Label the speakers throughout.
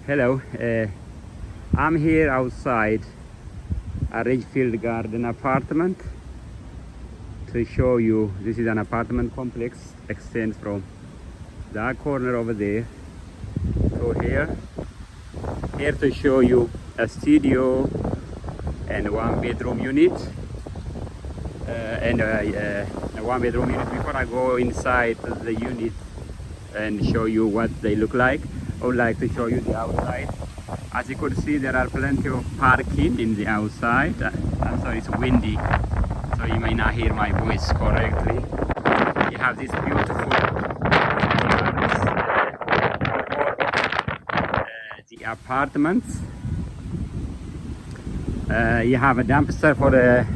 Speaker 1: Hello, I'm here outside a Richfield Garden apartment to show you. This is an apartment complex, extends from that corner over there to here to show you a studio and one bedroom unit and a one bedroom unit. Before I go inside the unit and show you what they look like, I would like to show you the outside. As you could see, there are plenty of parking in the outside. I'm sorry, it's windy, so you may not hear my voice correctly. You have this beautiful the apartments. You have a dumpster for the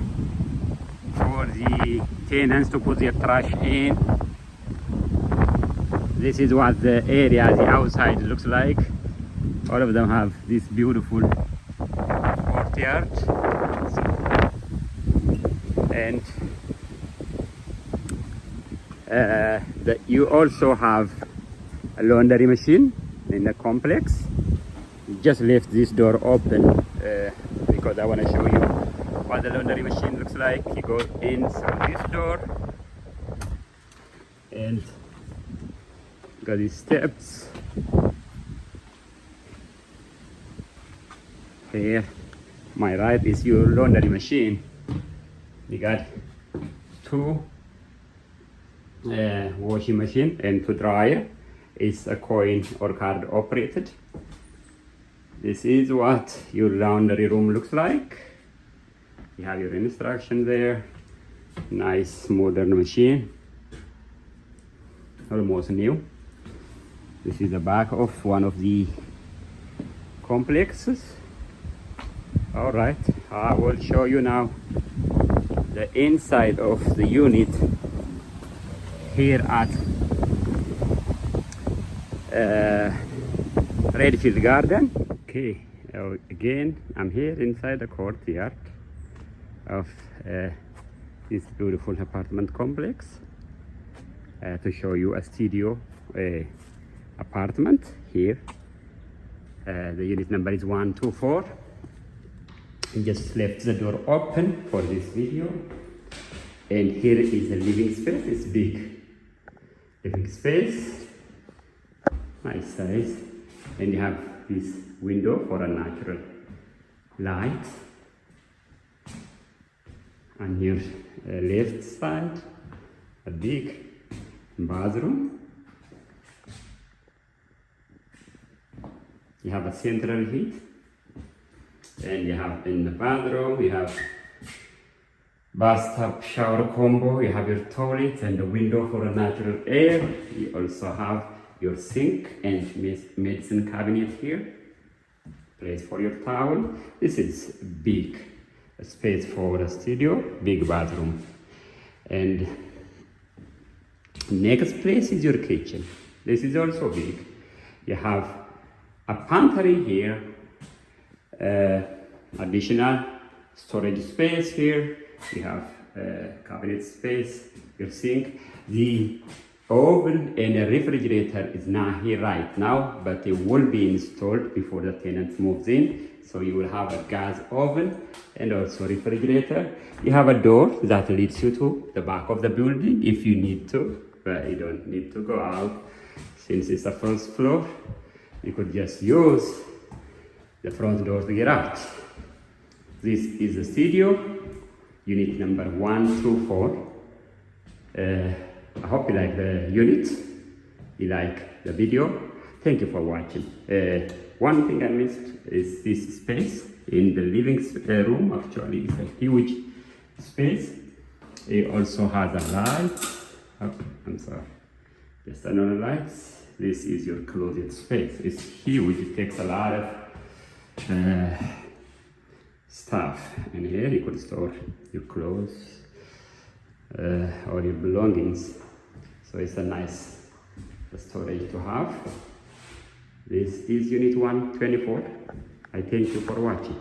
Speaker 1: tenants to put their trash in. This is what the area, the outside looks like. All of them have this beautiful courtyard, and you also have a laundry machine in the complex. Just left this door open because I want to show you what the laundry machine looks like. You go in through this door and got these steps. Here, my right is your laundry machine. You got two washing machine and two dryer. It's a coin or card operated. This is what your laundry room looks like. You have your instruction there. Nice modern machine, almost new. This is the back of one of the complexes. All right, I will show you now the inside of the unit here at Richfield Garden. Okay, again, I'm here inside the courtyard of this beautiful apartment complex to show you a studio apartment here. The unit number is 124. I just left the door open for this video, and here is the living space. It's big living space, nice size, and you have this window for a natural light. On your left side, a big bathroom. You have a central heat, and you have in the bathroom, you have bathtub shower combo. You have your toilet and the window for a natural air. You also have your sink and medicine cabinet here, place for your towel. This is big space for a studio, big bathroom. And next place is your kitchen. This is also big. You have a pantry here, additional storage space here. You have cabinet space, your sink. The oven and the refrigerator is not here right now, but it will be installed before the tenant moves in. So you will have a gas oven and also refrigerator. You have a door that leads you to the back of the building if you need to, but you don't need to go out since it's a first floor. You could just use the front door to get out. This is the studio, unit number 124. I hope you like the unit, you like the video. Thank you for watching. One thing I missed is this space in the living room. Actually, it's a huge space. It also has a light. Oh, I'm sorry. Just another light. This is your closet space. It's huge. It takes a lot of stuff. And here you could store your clothes or your belongings. So it's a nice storage to have. This is unit 124. I thank you for watching.